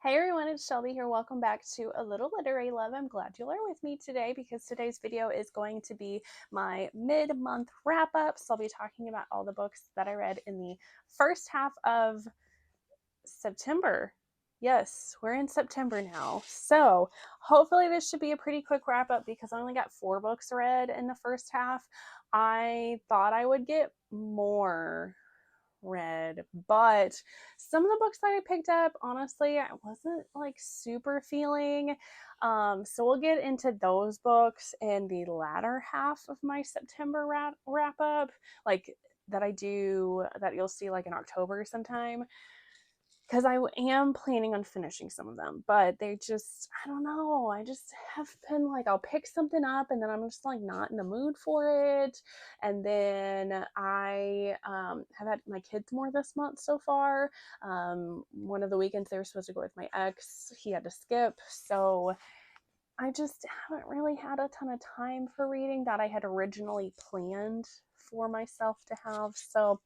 Hey everyone, it's Shelby here. Welcome back to A Little Literary Love. I'm glad you are with me today because today's video is going to be my mid-month wrap-up. So I'll be talking about all the books that I read in the first half of September. Yes, we're in September now. So hopefully this should be a pretty quick wrap-up because I only got 4 books read in the first half. I thought I would get more read, but some of the books that I picked up, honestly, I wasn't like super feeling. So we'll get into those books in the latter half of my September wrap up, like that you'll see like in October sometime, because I am planning on finishing some of them, but they just, I don't know. I just have been like, I'll pick something up and then I'm just like not in the mood for it. And then I have had my kids more this month so far. One of the weekends they were supposed to go with my ex, he had to skip. So I just haven't really had a ton of time for reading that I had originally planned for myself to have. So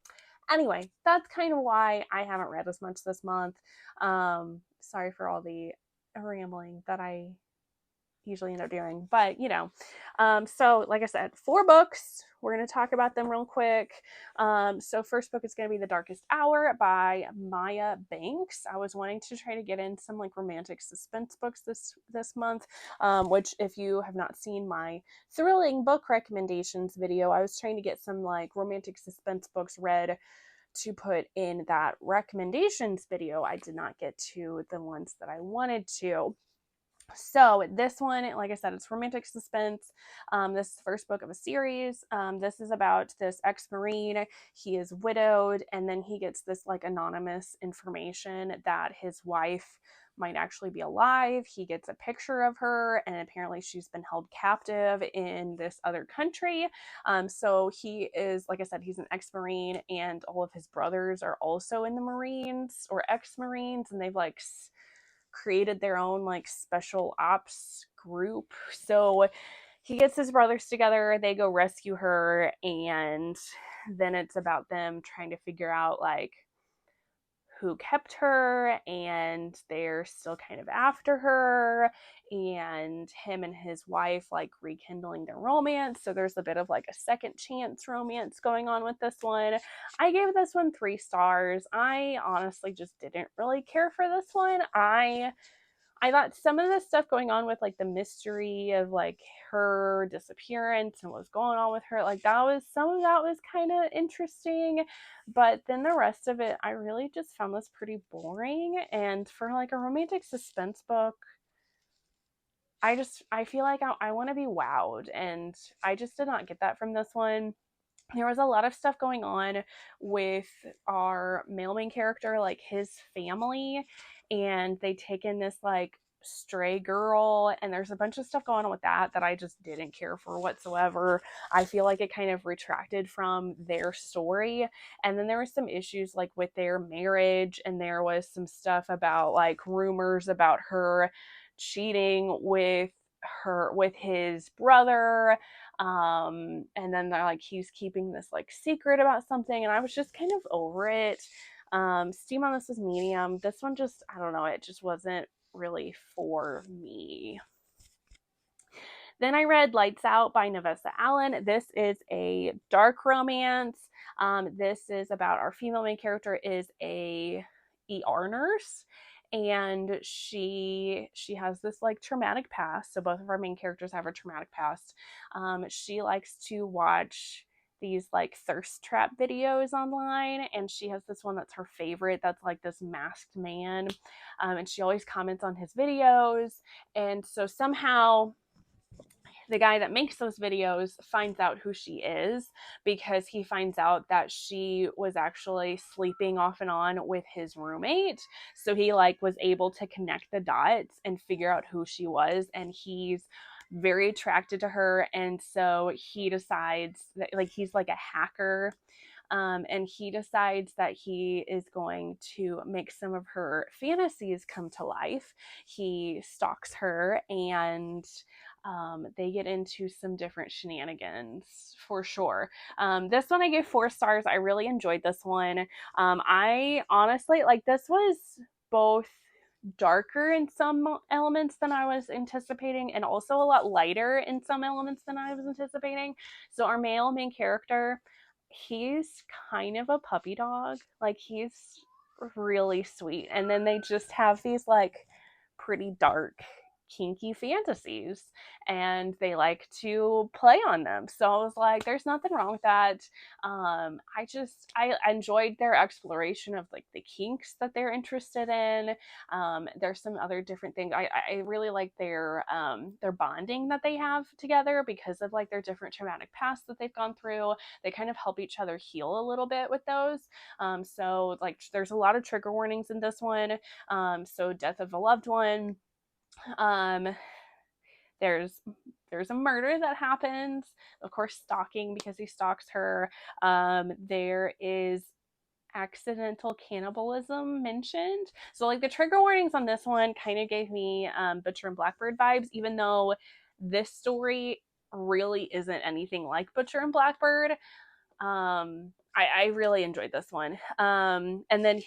anyway, that's kind of why I haven't read as much this month. Sorry for all the rambling that I usually end up doing, but so like I said, 4 books. We're going to talk about them real quick. So first book is going to be The Darkest Hour by Maya Banks. I was wanting to try to get in some like romantic suspense books this month, which if you have not seen my thrilling book recommendations video, I was trying to get some like romantic suspense books read to put in that recommendations video. I did not get to the ones that I wanted to. So this one, like I said, it's romantic suspense. This is the first book of a series. This is about this ex-Marine. He is widowed, and then he gets this like anonymous information that his wife might actually be alive. He gets a picture of her, and apparently she's been held captive in this other country. So he is, like I said, he's an ex-Marine, and all of his brothers are also in the Marines or ex-Marines, and they've like created their own like special ops group. So he gets his brothers together, they go rescue her, and then it's about them trying to figure out like who kept her, and they're still kind of after her, and him and his wife like rekindling their romance. So there's a bit of like a second chance romance going on with this one. I gave this one 3 stars. I honestly just didn't really care for this one. I thought some of the stuff going on with like the mystery of like her disappearance and what's going on with her, like some of that was kind of interesting, but then the rest of it I really just found this pretty boring. And for like a romantic suspense book, I feel like I want to be wowed, and I just did not get that from this one. There was a lot of stuff going on with our male main character, like his family, and they take in this like stray girl, and there's a bunch of stuff going on with that I just didn't care for whatsoever. I feel like it kind of retracted from their story. And then there was some issues like with their marriage, and there was some stuff about like rumors about her cheating with his brother. And then they're like, he's keeping this like secret about something, and I was just kind of over it. Steam on this was medium. This one just, I don't know, it just wasn't really for me. Then I read Lights Out by Navessa Allen. This is a dark romance. This is about our female main character is a ER nurse, and she has this like traumatic past. So both of our main characters have a traumatic past. She likes to watch these like thirst trap videos online, and she has this one that's her favorite, that's like this masked man, and she always comments on his videos. And so somehow the guy that makes those videos finds out who she is, because he finds out that she was actually sleeping off and on with his roommate. So he like was able to connect the dots and figure out who she was, and he's very attracted to her. And so he decides that like he's like a hacker, and he decides that he is going to make some of her fantasies come to life. He stalks her, and they get into some different shenanigans for sure. This one I gave 4 stars. I really enjoyed this one. I honestly, like, this was both darker in some elements than I was anticipating, and also a lot lighter in some elements than I was anticipating. So our male main character, he's kind of a puppy dog. Like, he's really sweet. And then they just have these like pretty dark kinky fantasies, and they like to play on them. So I was like, there's nothing wrong with that. I enjoyed their exploration of like the kinks that they're interested in. There's some other different things. I really like their bonding that they have together because of like their different traumatic pasts that they've gone through. They kind of help each other heal a little bit with those. So like there's a lot of trigger warnings in this one. So death of a loved one. Um, there's a murder that happens. Of course, stalking because he stalks her. There is accidental cannibalism mentioned. So like the trigger warnings on this one kind of gave me Butcher and Blackbird vibes, even though this story really isn't anything like Butcher and Blackbird. I really enjoyed this one. And then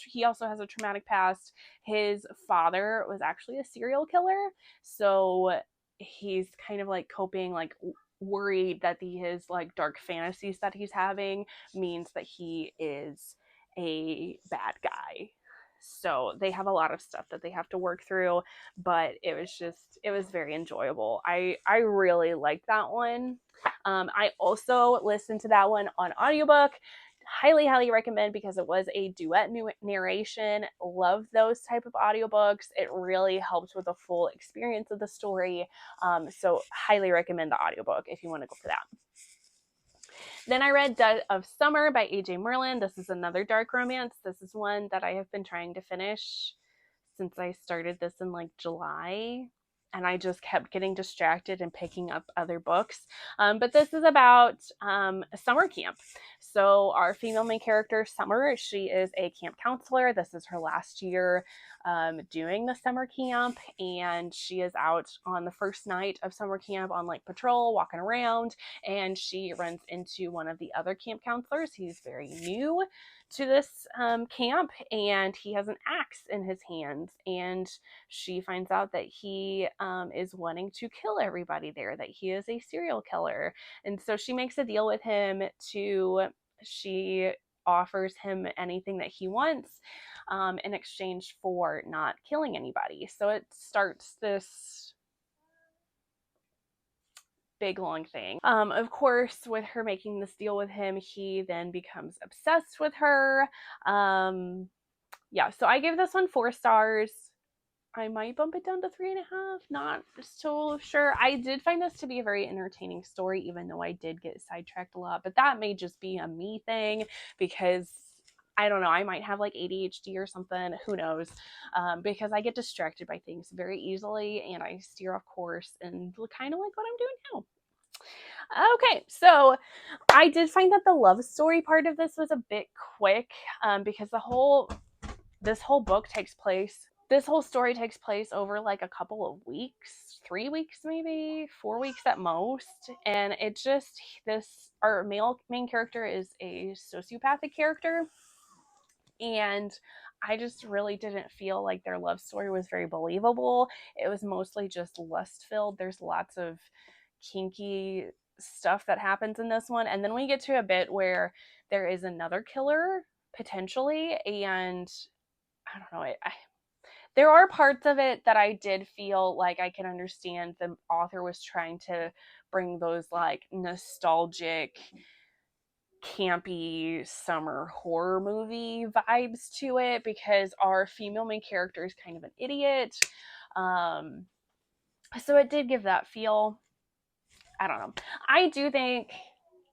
he also has a traumatic past. His father was actually a serial killer. So he's kind of like coping, like worried that his like dark fantasies that he's having means that he is a bad guy. So they have a lot of stuff that they have to work through, but it was very enjoyable. I really liked that one. I also listened to that one on audiobook. Highly recommend because it was a duet narration. Love those type of audiobooks. It really helps with the full experience of the story. So highly recommend the audiobook if you want to go for that. Then I read Dead of Summer by A.J. Merlin. This is another dark romance. This is one that I have been trying to finish since I started this in like July. And I just kept getting distracted and picking up other books. But this is about a summer camp. So our female main character, Summer, she is a camp counselor. This is her last year doing the summer camp. And she is out on the first night of summer camp on like patrol, walking around. And she runs into one of the other camp counselors. He's very new to this camp, and he has an axe in his hands, and she finds out that he is wanting to kill everybody there, that he is a serial killer. And so she makes a deal with him she offers him anything that he wants in exchange for not killing anybody. So it starts this big long thing. Of course, with her making this deal with him, he then becomes obsessed with her. Yeah, so I gave this one 4 stars. I might bump it down to 3.5. Not so sure. I did find this to be a very entertaining story, even though I did get sidetracked a lot. But that may just be a me thing because I don't know. I might have like ADHD or something. Who knows? Because I get distracted by things very easily and I steer off course, and kind of like what I'm doing now. Okay, so I did find that the love story part of this was a bit quick because this whole story takes place over like a couple of weeks, 3 weeks, maybe 4 weeks at most. And our male main character is a sociopathic character. And I just really didn't feel like their love story was very believable. It was mostly just lust filled. There's lots of kinky stuff that happens in this one. And then we get to a bit where there is another killer potentially. And I don't know, there are parts of it that I did feel like I can understand the author was trying to bring those like nostalgic, campy summer horror movie vibes to it because our female main character is kind of an idiot. So it did give that feel. I don't know. I do think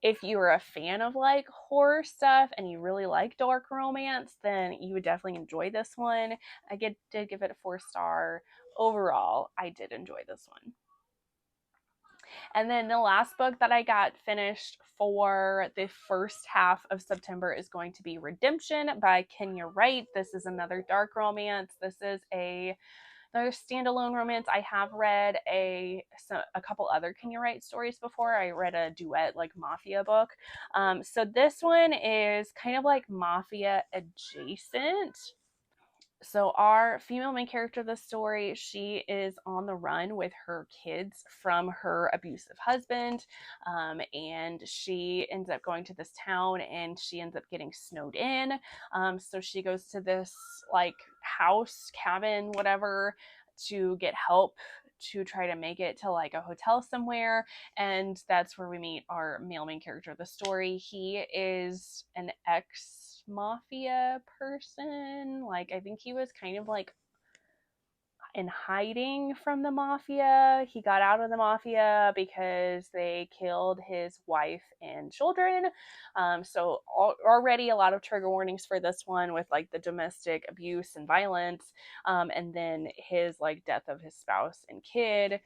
if you were a fan of like horror stuff and you really like dark romance, then you would definitely enjoy this one. Did give it a 4-star. Overall, I did enjoy this one. And then the last book that I got finished for the first half of September is going to be Redemption by Kenya Wright. This is another dark romance. This is another standalone romance. I have read a couple other Kenya Wright stories before. I read a duet like mafia book. So this one is kind of like mafia adjacent. So our female main character of the story, she is on the run with her kids from her abusive husband, and she ends up going to this town, and she ends up getting snowed in. So she goes to this like house, cabin, whatever, to get help to try to make it to like a hotel somewhere, and that's where we meet our male main character of the story. He is an ex mafia person. Like, I think he was kind of like in hiding from the mafia. He got out of the mafia because they killed his wife and children. So already a lot of trigger warnings for this one with like the domestic abuse and violence, and then his like death of his spouse and kid.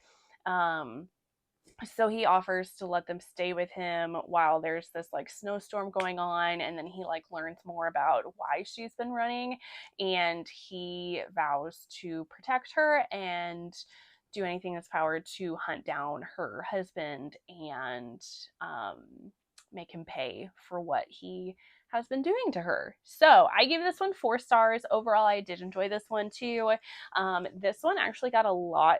So he offers to let them stay with him while there's this like snowstorm going on, and then he like learns more about why she's been running, and he vows to protect her and do anything in his power to hunt down her husband and make him pay for what he has been doing to her. So I give this one 4 stars. Overall, I did enjoy this one too. This one actually got a lot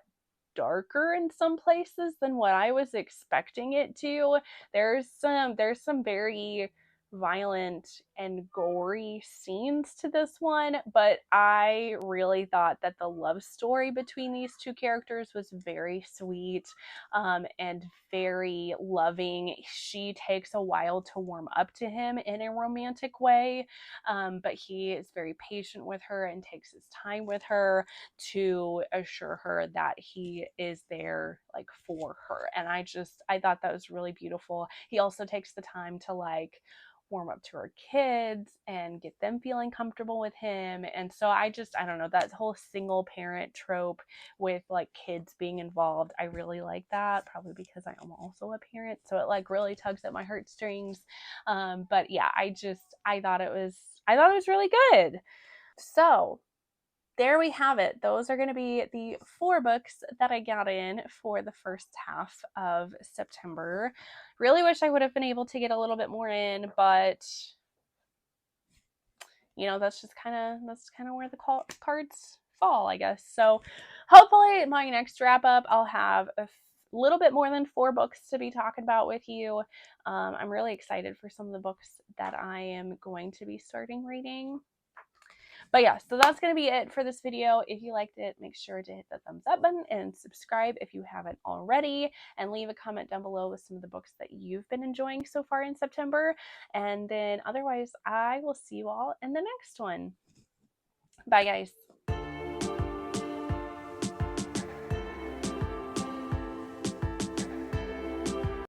darker in some places than what I was expecting it to. There's some very violent and gory scenes to this one, but I really thought that the love story between these two characters was very sweet, and very loving. She takes a while to warm up to him in a romantic way, but he is very patient with her and takes his time with her to assure her that he is there like for her. And I thought that was really beautiful. He also takes the time to like warm up to her kids and get them feeling comfortable with him. And so I don't know, that whole single parent trope with like kids being involved, I really like that, probably because I am also a parent, so it like really tugs at my heartstrings. But yeah, I thought it was really good. So there we have it. Those are going to be the 4 books that I got in for the first half of September. Really wish I would have been able to get a little bit more in, but that's kind of where the cards fall, I guess. So hopefully my next wrap up, I'll have a little bit more than 4 books to be talking about with you. I'm really excited for some of the books that I am going to be starting reading. But yeah, so that's going to be it for this video. If you liked it, make sure to hit the thumbs up button and subscribe if you haven't already, and leave a comment down below with some of the books that you've been enjoying so far in September. And then otherwise, I will see you all in the next one. Bye, guys.